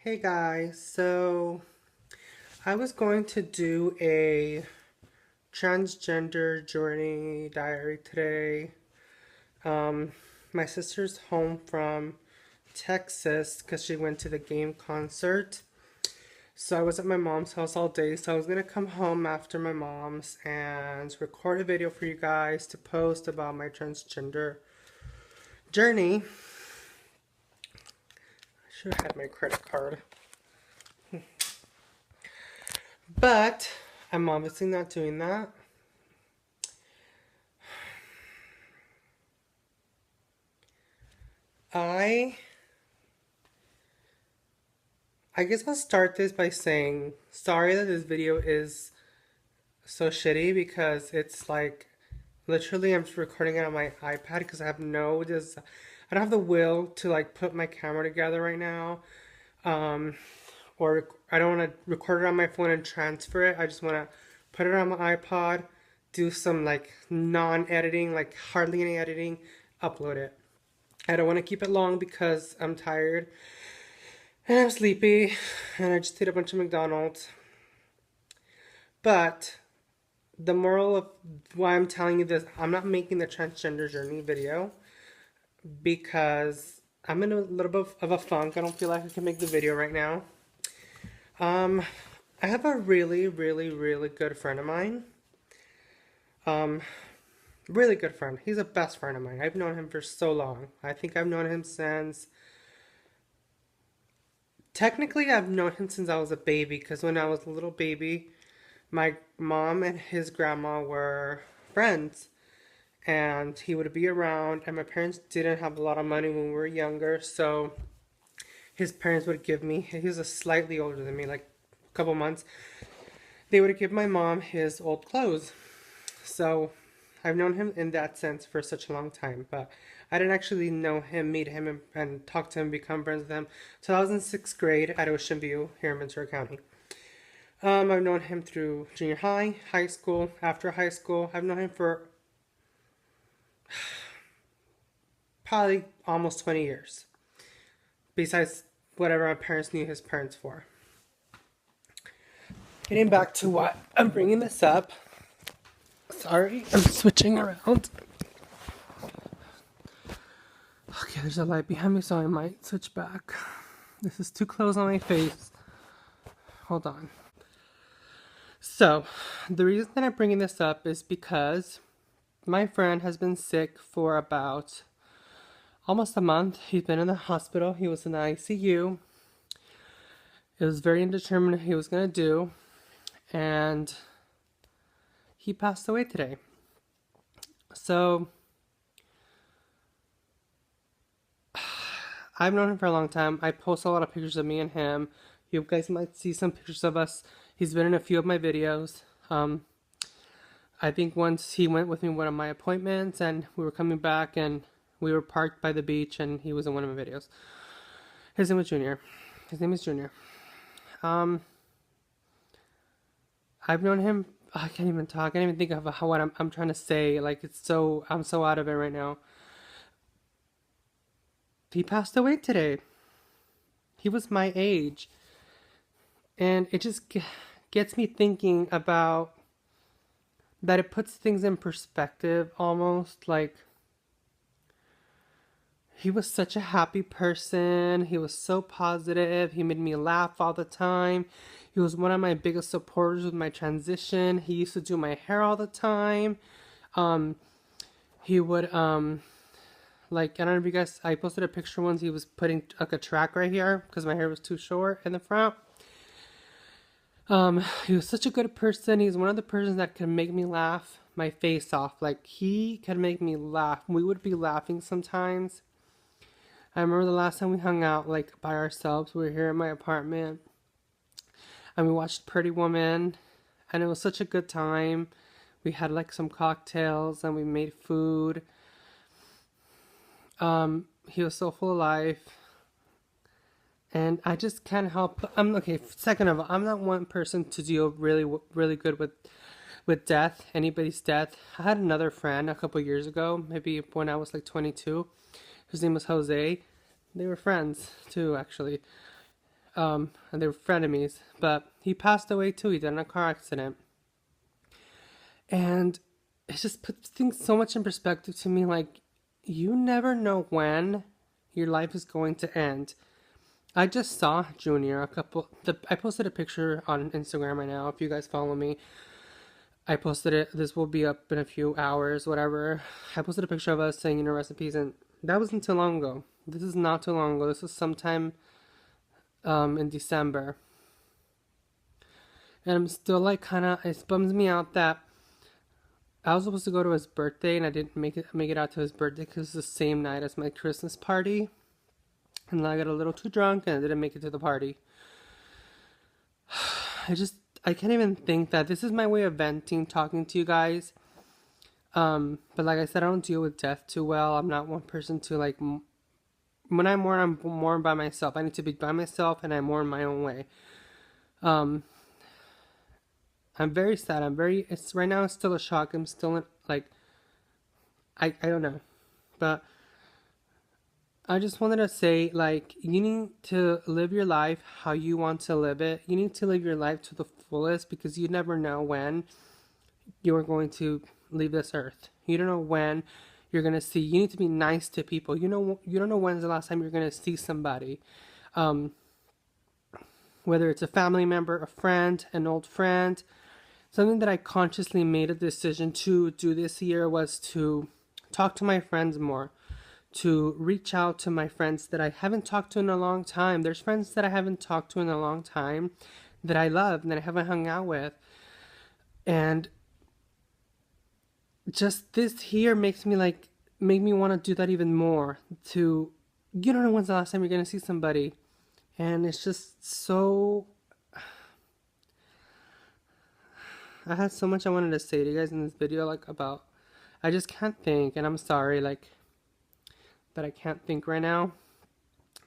Hey guys, so I was going to do a transgender journey diary today. Um, my sister's home from Texas because she went to the game concert. So I was at my mom's house all day, so I was gonna come home after my mom's and record a video for you guys to post about my transgender journey. I should have had my credit card. But I'm obviously not doing that. I I guess I'll start this by saying sorry that this video is so shitty because it's like literally I'm just recording it on my iPad because I don't have the will to like put my camera together right now. Um, or I don't want to record it on my phone and transfer it. I just want to put it on my iPod, do some like non-editing, like hardly any editing, upload it. I don't want to keep it long because I'm tired and I'm sleepy and I just ate a bunch of McDonald's. But the moral of why I'm telling you this, I'm not making the transgender journey video because I'm in a little bit of a funk. I don't feel like I can make the video right now. Um, I have a really, really, really good friend of mine. Um, really good friend. He's a best friend of mine. I've known him for so long. I think I've known him since. Technically, I've known him since I was a baby because when I was a little baby, my mom and his grandma were friends and he would be around, and my parents didn't have a lot of money when we were younger, so his parents would give me, he was a slightly older than me, like a couple months, they would give my mom his old clothes. So I've known him in that sense for such a long time, but I didn't actually know him, meet him, and talk to him, become friends with him. So I was in sixth grade at Ocean View here in Ventura County. I've known him through junior high, high school, after high school. I've known him for probably almost 20 years, besides whatever my parents knew his parents for. Getting back to what I'm bringing this up. Sorry, I'm switching around. Okay, there's a light behind me, so I might switch back. This is too close on my face. Hold on. So, the reason that I'm bringing this up is because my friend has been sick for about almost a month. He's been in the hospital. He was in the ICU. It was very indeterminate what he was going to do. And he passed away today. So, I've known him for a long time. I post a lot of pictures of me and him. You guys might see some pictures of us. He's been in a few of my videos. I think once he went with me to one of my appointments and we were coming back and we were parked by the beach and he was in one of my videos. His name was Junior. His name is Junior. I've known him. I can't even talk. I can't even think of what I'm trying to say. Like I'm so out of it right now. He passed away today. He was my age. And it just gets me thinking about that it puts things in perspective almost. Like, he was such a happy person. He was so positive. He made me laugh all the time. He was one of my biggest supporters with my transition. He used to do my hair all the time. He would, like, I don't know if you guys, I posted a picture once. He was putting like a track right here because my hair was too short in the front. He was such a good person. He's one of the persons that could make me laugh my face off. Like, he could make me laugh. We would be laughing sometimes. I remember the last time we hung out, like, by ourselves. We were here in my apartment. And we watched Pretty Woman. And it was such a good time. We had, like, some cocktails. And we made food. He was so full of life. And I just can't help. Okay. Second of all, I'm not one person to deal really good with death, anybody's death. I had another friend a couple years ago, maybe when I was like 22. His name was Jose. They were friends too, actually. And they were frenemies. But he passed away too. He died in a car accident. And it just puts things so much in perspective to me. Like, you never know when your life is going to end. I just saw Junior I posted a picture on Instagram right now. If you guys follow me, I posted it. This will be up in a few hours, whatever. I posted a picture of us saying, recipes, and that wasn't too long ago. This is not too long ago. This was sometime in December. And I'm still like it bums me out that I was supposed to go to his birthday and I didn't make it out to his birthday because it's the same night as my Christmas party. And then I got a little too drunk and I didn't make it to the party. I can't even think that this is my way of venting, talking to you guys. But like I said, I don't deal with death too well. I'm not one person to like, when I mourn, I'm more by myself. I need to be by myself and I mourn my own way. Um, I'm very sad. It's right now, it's still a shock. I'm still in, like, I don't know. But I just wanted to say, like, you need to live your life how you want to live it. You need to live your life to the fullest because you never know when you're going to leave this earth. You don't know when you're going to see. You need to be nice to people. You don't know when's the last time you're going to see somebody. Um, whether it's a family member, a friend, an old friend. Something that I consciously made a decision to do this year was to talk to my friends more, to reach out to my friends that I haven't talked to in a long time. There's friends that I haven't talked to in a long time that I love and that I haven't hung out with. And just this here make me want to do that even more. You don't know when's the last time you're going to see somebody. And it's just so... I had so much I wanted to say to you guys in this video, like, about... I just can't think, and I'm sorry, like, that I can't think right now.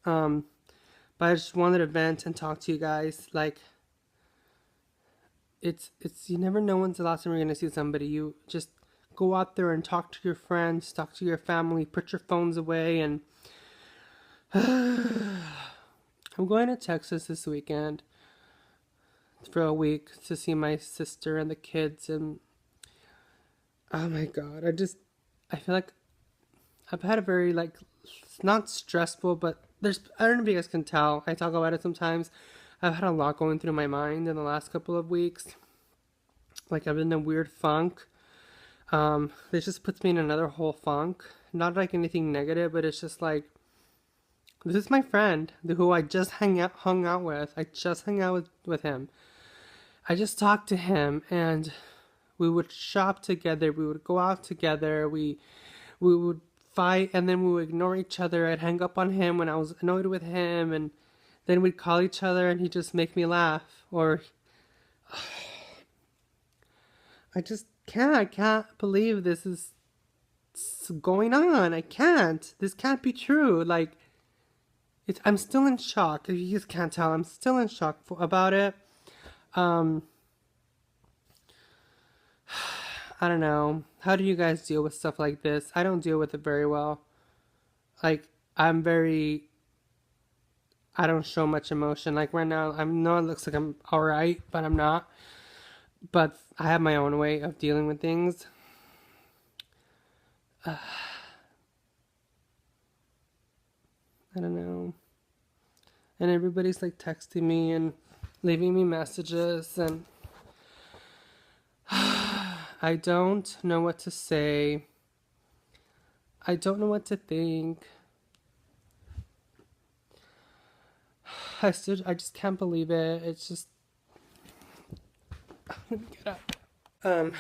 But I just wanted to vent and talk to you guys. Like, it's you never know when's the last time you're gonna see somebody. You just go out there and talk to your friends, talk to your family, put your phones away, and I'm going to Texas this weekend for a week to see my sister and the kids, and oh my god, I feel like I've had a very, like, not stressful, but I don't know if you guys can tell, I talk about it sometimes. I've had a lot going through my mind in the last couple of weeks. Like, I've been in a weird funk. This just puts me in another whole funk. Not like anything negative, but it's just like, this is my friend who I just hung out with. I just hung out with him. I just talked to him, and we would shop together. We would go out together. We would fight, and then we would ignore each other. I'd hang up on him when I was annoyed with him, and then we'd call each other, and he'd just make me laugh. Or I can't believe this is going on. I can't. This can't be true. Like, I'm still in shock. You just can't tell. I'm still in shock about it. I don't know. How do you guys deal with stuff like this? I don't deal with it very well. Like, I don't show much emotion. Like, right now, I know it looks like I'm alright, but I'm not. But I have my own way of dealing with things. I don't know. And everybody's like texting me and leaving me messages, and I don't know what to say. I don't know what to think. I just can't believe it. It's just... Let me get up.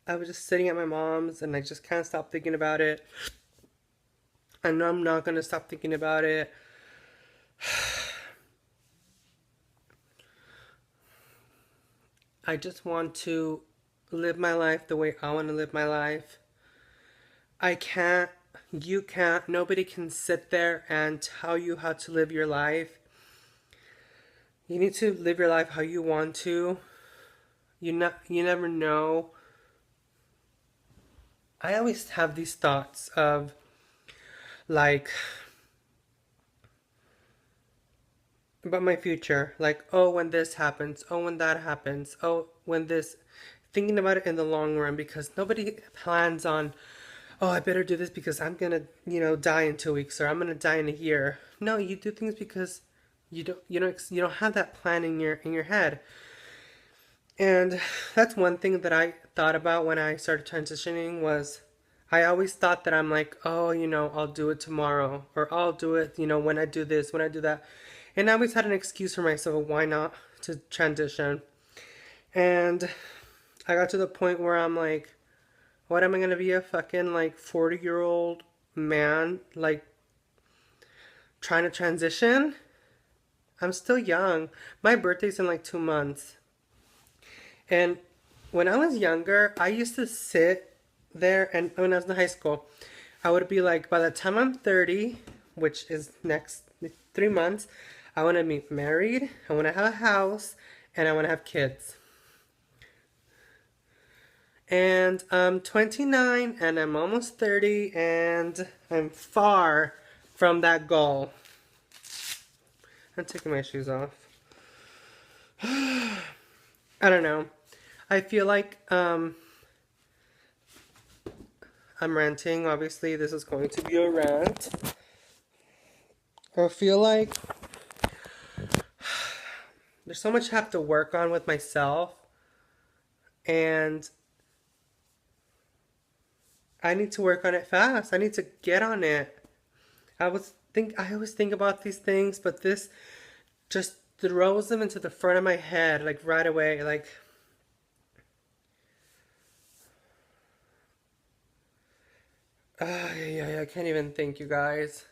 I was just sitting at my mom's and I just can't stop thinking about it. I know I'm not gonna stop thinking about it. I just want to live my life the way I want to live my life. You can't, nobody can sit there and tell you how to live your life. You need to live your life how you want to. You never know. I always have these thoughts of, like, about my future. Like, oh, when this happens, oh, when that happens, oh, when this, thinking about it in the long run, because nobody plans on, oh, I better do this because I'm gonna, die in 2 weeks, or I'm gonna die in a year. No, you do things because you don't have that plan in your head. And that's one thing that I thought about when I started transitioning was I always thought that I'm like, oh, I'll do it tomorrow, or I'll do it, when I do this, when I do that. And I always had an excuse for myself of why not to transition. And I got to the point where I'm like, what am I going to be, a fucking like 40-year-old man, like trying to transition? I'm still young. My birthday's in like 2 months. And when I was younger, I used to sit there, and when I was in high school, I would be like, by the time I'm 30, which is next 3 months, I want to be married, I want to have a house, and I want to have kids. And I'm 29, and I'm almost 30, and I'm far from that goal. I'm taking my shoes off. I don't know. I feel like I'm ranting. Obviously, this is going to be a rant. I feel like there's so much I have to work on with myself, and I need to work on it fast. I need to get on it. I always think about these things, but this just throws them into the front of my head, like right away. Like, yeah, I can't even think, you guys.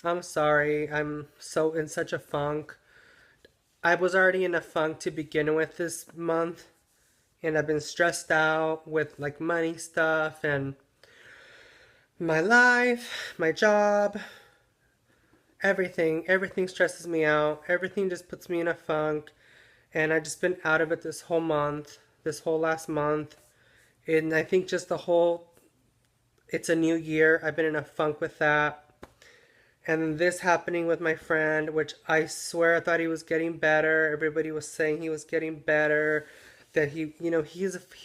I'm sorry. I'm so in such a funk. I was already in a funk to begin with this month, and I've been stressed out with like money stuff and my life, my job, everything stresses me out. Everything just puts me in a funk, and I've just been out of it this whole month, this whole last month. And I think just it's a new year. I've been in a funk with that. And then this happening with my friend, which I swear I thought he was getting better. Everybody was saying he was getting better. That he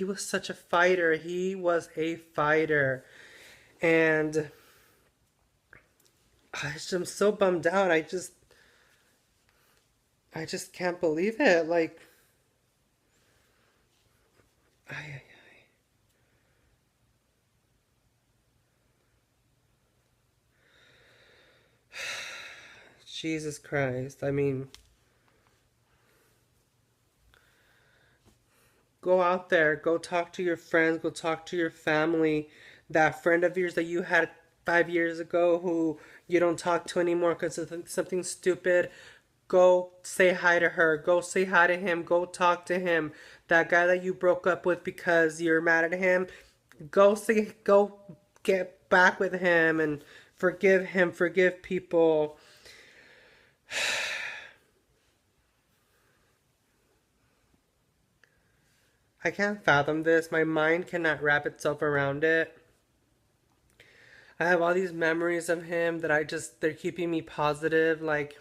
was such a fighter. He was a fighter. And I'm so bummed out. I just can't believe it. Like, I, Jesus Christ. I mean, go out there, go talk to your friends, go talk to your family. That friend of yours that you had 5 years ago who you don't talk to anymore because of something stupid, go say hi to her, go say hi to him, go talk to him. That guy that you broke up with because you're mad at him, go get back with him and forgive him, forgive people. I can't fathom this. My mind cannot wrap itself around it. I have all these memories of him that they're keeping me positive. Like,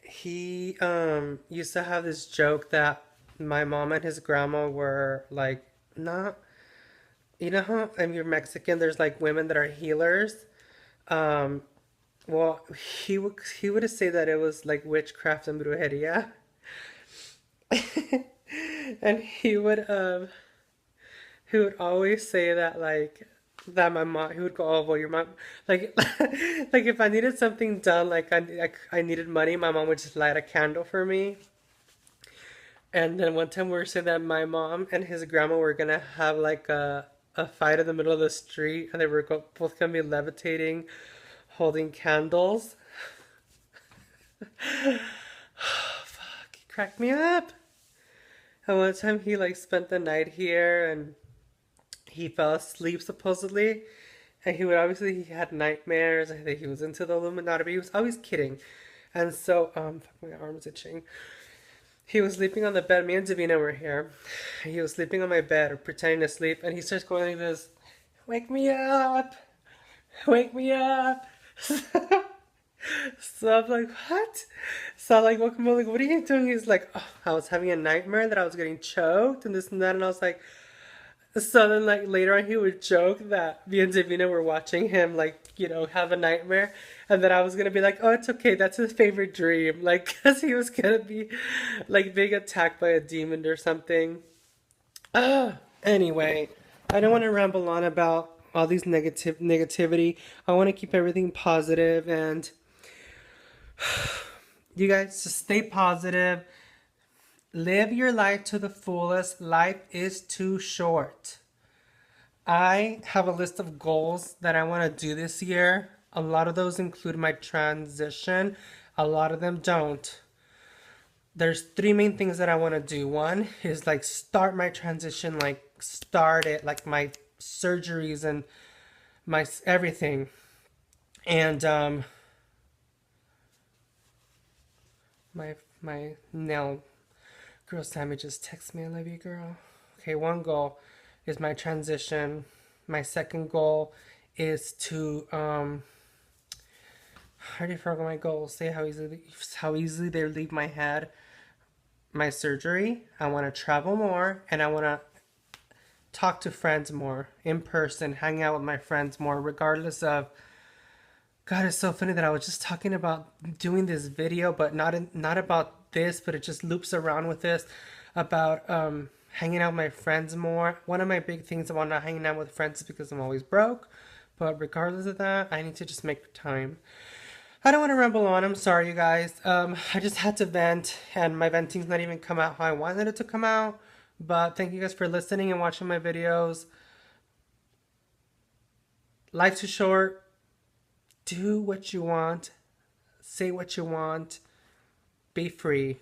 he used to have this joke that my mom and his grandma were like, not, how, if you're Mexican, there's like women that are healers. Um, well, he would say that it was like witchcraft and brujeria. And he would always say that, like, that my mom, he would go, oh well, your mom, like, like if I needed something done, like I needed money, my mom would just light a candle for me. And then one time we were saying that my mom and his grandma were gonna have like a fight in the middle of the street, and they were both gonna be levitating, holding candles. Fuck, he cracked me up. And one time he like spent the night here, and he fell asleep supposedly. And he had nightmares. I think he was into the Illuminati, but he was always kidding. And so, fuck, my arm's itching. He was sleeping on the bed. Me and Davina were here. He was sleeping on my bed, pretending to sleep, and he starts going like this, "Wake me up! Wake me up!" So I'm like, what? So I'm like, welcome, like, what are you doing? He's like, oh, I was having a nightmare that I was getting choked and this and that. And I was like, so then like later on he would joke that me and Davina were watching him like, have a nightmare. And then I was gonna be like, oh, it's okay. That's his favorite dream. Like, cause he was gonna be like being attacked by a demon or something. Anyway, I don't want to ramble on about all these negativity. I want to keep everything positive and you guys just stay positive. Live your life to the fullest. Life is too short. I have a list of goals that I want to do this year. A lot of those include my transition. A lot of them don't. There's three main things that I want to do. One is like start my transition, like start it, like my surgeries and my everything. And my nail girl Sammy just text me, I love you, girl. Okay, one goal is my transition. My second goal is to I already forgot my goals. Say how easily they leave my head. My surgery. I want to travel more and I want to talk to friends more in person, hang out with my friends more, regardless of. God, it's so funny that I was just talking about doing this video, but not about this, but it just loops around with this about hanging out with my friends more. One of my big things about not hanging out with friends is because I'm always broke. But regardless of that, I need to just make time. I don't want to ramble on. I'm sorry, you guys. I just had to vent, and my venting's not even come out how I wanted it to come out. But thank you guys for listening and watching my videos. Life's too short. Do what you want. Say what you want. Be free.